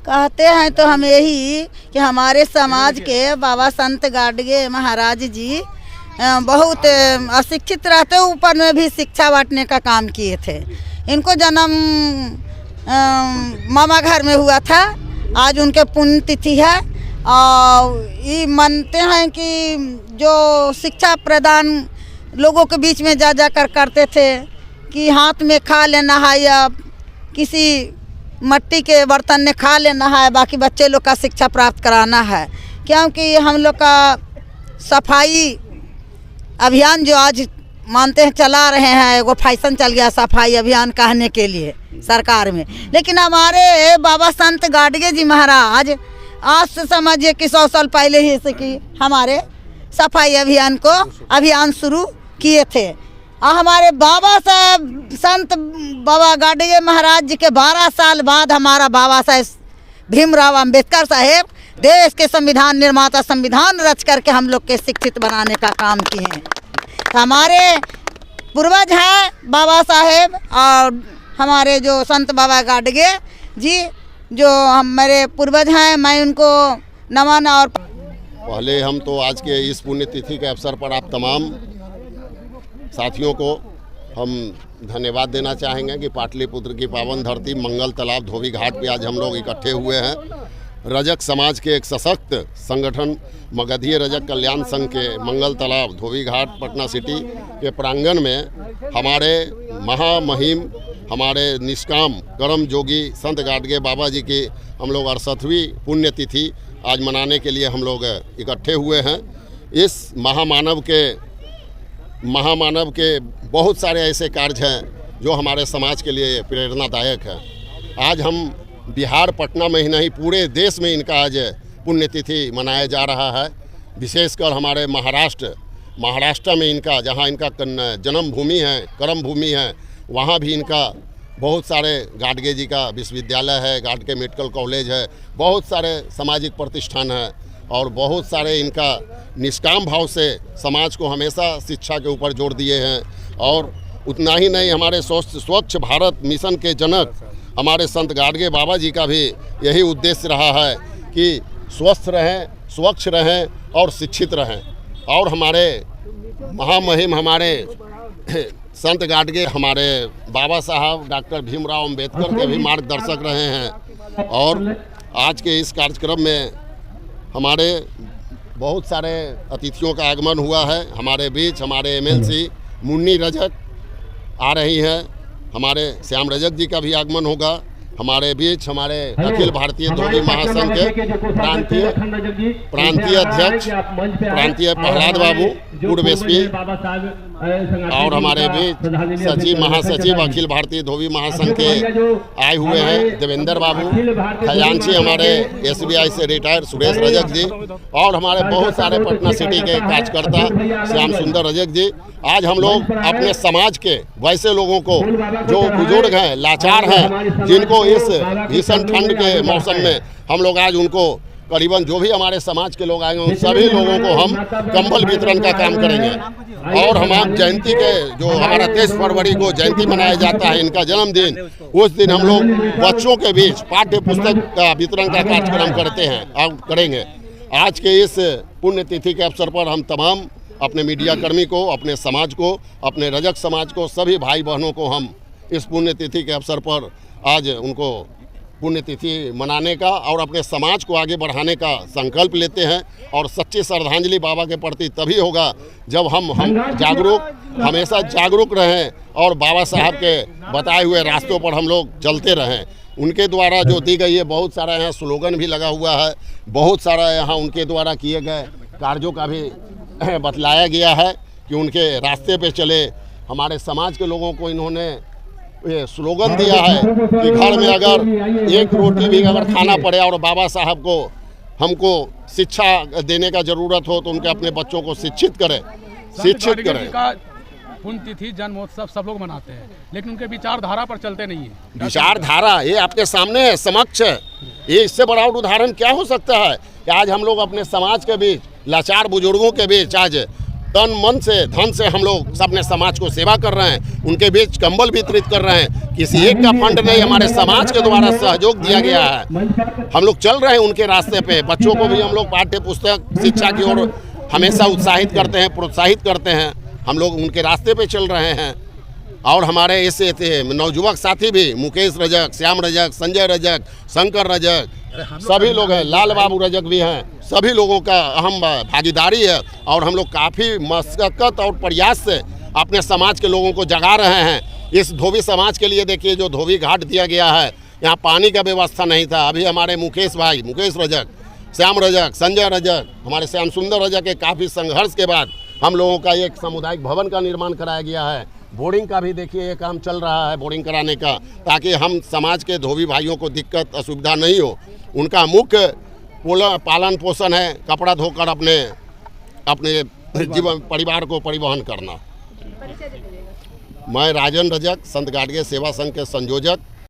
कहते हैं तो हम यही कि हमारे समाज के बाबा संत गाडगे महाराज जी बहुत अशिक्षित रहते ऊपर में भी शिक्षा बांटने का काम किए थे। इनको जन्म मामा घर में हुआ था। आज उनके पुण्यतिथि है और ये मानते हैं कि जो शिक्षा प्रदान लोगों के बीच में जा कर करते थे कि हाथ में खा लेना है या किसी मट्टी के बर्तन में खा लेना है, बाकी बच्चे लोग का शिक्षा प्राप्त कराना है। क्योंकि हम लोग का सफाई अभियान जो आज मानते हैं चला रहे हैं, वो फैशन चल गया सफाई अभियान कहने के लिए सरकार में। लेकिन हमारे बाबा संत गाडगे जी महाराज आज से समझिए कि 100 साल पहले ही से कि हमारे सफाई अभियान शुरू किए थे। और हमारे बाबा साहब संत बाबा गाडगे महाराज जी के 12 साल बाद हमारा बाबा साहब भीमराव अंबेडकर साहेब देश के संविधान निर्माता संविधान रच करके हम लोग के शिक्षित बनाने का काम किए हैं। तो हमारे पूर्वज हैं बाबा साहेब और हमारे जो संत बाबा गाडगे जी जो हमारे पूर्वज हैं, मैं उनको नमन। और पहले हम तो आज के इस पुण्यतिथि के अवसर पर आप तमाम साथियों को हम धन्यवाद देना चाहेंगे कि पाटलिपुत्र की पावन धरती मंगल तालाब धोबी घाट पे आज हम लोग इकट्ठे हुए हैं। रजक समाज के एक सशक्त संगठन मगधीय रजक कल्याण संघ के मंगल तालाब धोबी घाट पटना सिटी के प्रांगण में हमारे महामहिम हमारे निष्काम कर्म जोगी संत गाडगे बाबा जी की हम लोग 68वीं पुण्यतिथि आज मनाने के लिए हम लोग इकट्ठे हुए हैं। इस महामानव के बहुत सारे ऐसे कार्य हैं जो हमारे समाज के लिए प्रेरणादायक है। आज हम बिहार पटना में ही नहीं पूरे देश में इनका आज पुण्यतिथि मनाया जा रहा है। विशेषकर हमारे महाराष्ट्र में इनका जहां इनका जन्मभूमि है, कर्म भूमि है, वहां भी इनका बहुत सारे गाडगे जी का विश्वविद्यालय है, गाडगे मेडिकल कॉलेज है, बहुत सारे सामाजिक प्रतिष्ठान है और बहुत सारे इनका निष्काम भाव से समाज को हमेशा शिक्षा के ऊपर जोर दिए हैं। और उतना ही नहीं, हमारे स्वच्छ भारत मिशन के जनक हमारे संत गाडगे बाबा जी का भी यही उद्देश्य रहा है कि स्वस्थ रहें, स्वच्छ रहें और शिक्षित रहें। और हमारे महामहिम हमारे संत गाडगे हमारे बाबा साहब डॉक्टर भीमराव अंबेडकर के भी मार्गदर्शक रहे हैं। और आज के इस कार्यक्रम में हमारे बहुत सारे अतिथियों का आगमन हुआ है। हमारे बीच हमारे MLC मुन्नी रजक आ रही हैं, हमारे श्याम रजक जी का भी आगमन होगा। हमारे बीच हमारे अखिल भारतीय धोबी महासंघ के प्रांतीय अध्यक्ष प्रांतीय प्रहलाद बाबू पूर्व SP और हमारे बीच सचिव महासचिव अखिल भारतीय धोबी महासंघ के आए हुए हैं देवेंद्र बाबू, खजांची हमारे SBI से रिटायर सुरेश रजक जी और हमारे बहुत सारे पटना सिटी के कार्यकर्ता श्याम सुंदर रजक जी। आज हम लोग अपने समाज के वैसे लोगों को जो बुजुर्ग हैं, लाचार हैं, जिनको इस भीषण ठंड के मौसम में हम लोग आज उनको करीबन जो भी हमारे समाज के लोग आएंगे उन सभी लोगों को हम कंबल वितरण का काम करेंगे। और हम जयंती के जो हमारा 23 फरवरी को जयंती मनाया जाता है, इनका जन्मदिन, उस दिन हम लोग बच्चों के बीच पाठ्य पुस्तक का वितरण का कार्यक्रम करते हैं और करेंगे। आज के इस पुण्यतिथि के अवसर पर हम तमाम अपने मीडिया कर्मी को, अपने समाज को, अपने रजक समाज को, सभी भाई बहनों को हम इस पुण्यतिथि के अवसर पर आज उनको पुण्यतिथि मनाने का और अपने समाज को आगे बढ़ाने का संकल्प लेते हैं। और सच्ची श्रद्धांजलि बाबा के प्रति तभी होगा जब हम हमेशा जागरूक रहें और बाबा साहब के बताए हुए रास्तों पर हम लोग चलते रहें। उनके द्वारा जो दी गई है, बहुत सारा यहाँ स्लोगन भी लगा हुआ है, बहुत सारा यहाँ उनके द्वारा किए गए कार्यों का भी बतलाया गया है कि उनके रास्ते पे चले। हमारे समाज के लोगों को इन्होंने ये स्लोगन दिया है कि घर में अगर एक रोटी भी अगर खाना पड़े और बाबा साहब को हमको शिक्षा देने का ज़रूरत हो तो उनके अपने बच्चों को शिक्षित करें। पुण्यतिथि जन्मोत्सव सब लोग मनाते हैं, लेकिन उनके विचारधारा पर चलते नहीं है। विचारधारा ये आपके सामने है, समक्ष है। ये इससे बड़ा उदाहरण क्या हो सकता है कि आज हम लोग अपने समाज के बीच लाचार बुजुर्गों के बीच आज तन मन से धन से हम लोग सबने समाज को सेवा कर रहे हैं। उनके बीच कंबल वितरित कर रहे हैं। किसी एक का फंड नहीं, हमारे समाज के द्वारा सहयोग दिया गया है। हम लोग चल रहे हैं उनके रास्ते पे। बच्चों को भी हम लोग पाठ्य पुस्तक शिक्षा की ओर हमेशा उत्साहित करते हैं, प्रोत्साहित करते हैं। हम लोग उनके रास्ते पे चल रहे हैं। और हमारे ऐसे थे नवयुवक साथी भी, मुकेश रजक, श्याम रजक, संजय रजक, शंकर रजक, सभी लोग हैं, लाल बाबू रजक भी हैं। सभी लोगों का अहम भागीदारी है और हम लोग काफ़ी मशक्क़त और प्रयास से अपने समाज के लोगों को जगा रहे हैं। इस धोबी समाज के लिए देखिए जो धोबी घाट दिया गया है, यहाँ पानी का व्यवस्था नहीं था। अभी हमारे मुकेश भाई, मुकेश रजक, श्याम रजक, संजय रजक, हमारे श्याम सुंदर रजक के काफ़ी संघर्ष के बाद हम लोगों का एक सामुदायिक भवन का निर्माण कराया गया है। बोर्डिंग का भी देखिए ये काम चल रहा है, बोर्डिंग कराने का, ताकि हम समाज के धोबी भाइयों को दिक्कत असुविधा नहीं हो। उनका मुख्य पालन पोषण है कपड़ा धोकर अपने जीवन परिवार को परिवहन करना। मैं राजन रजक, संत गाडगे सेवा संघ के संयोजक,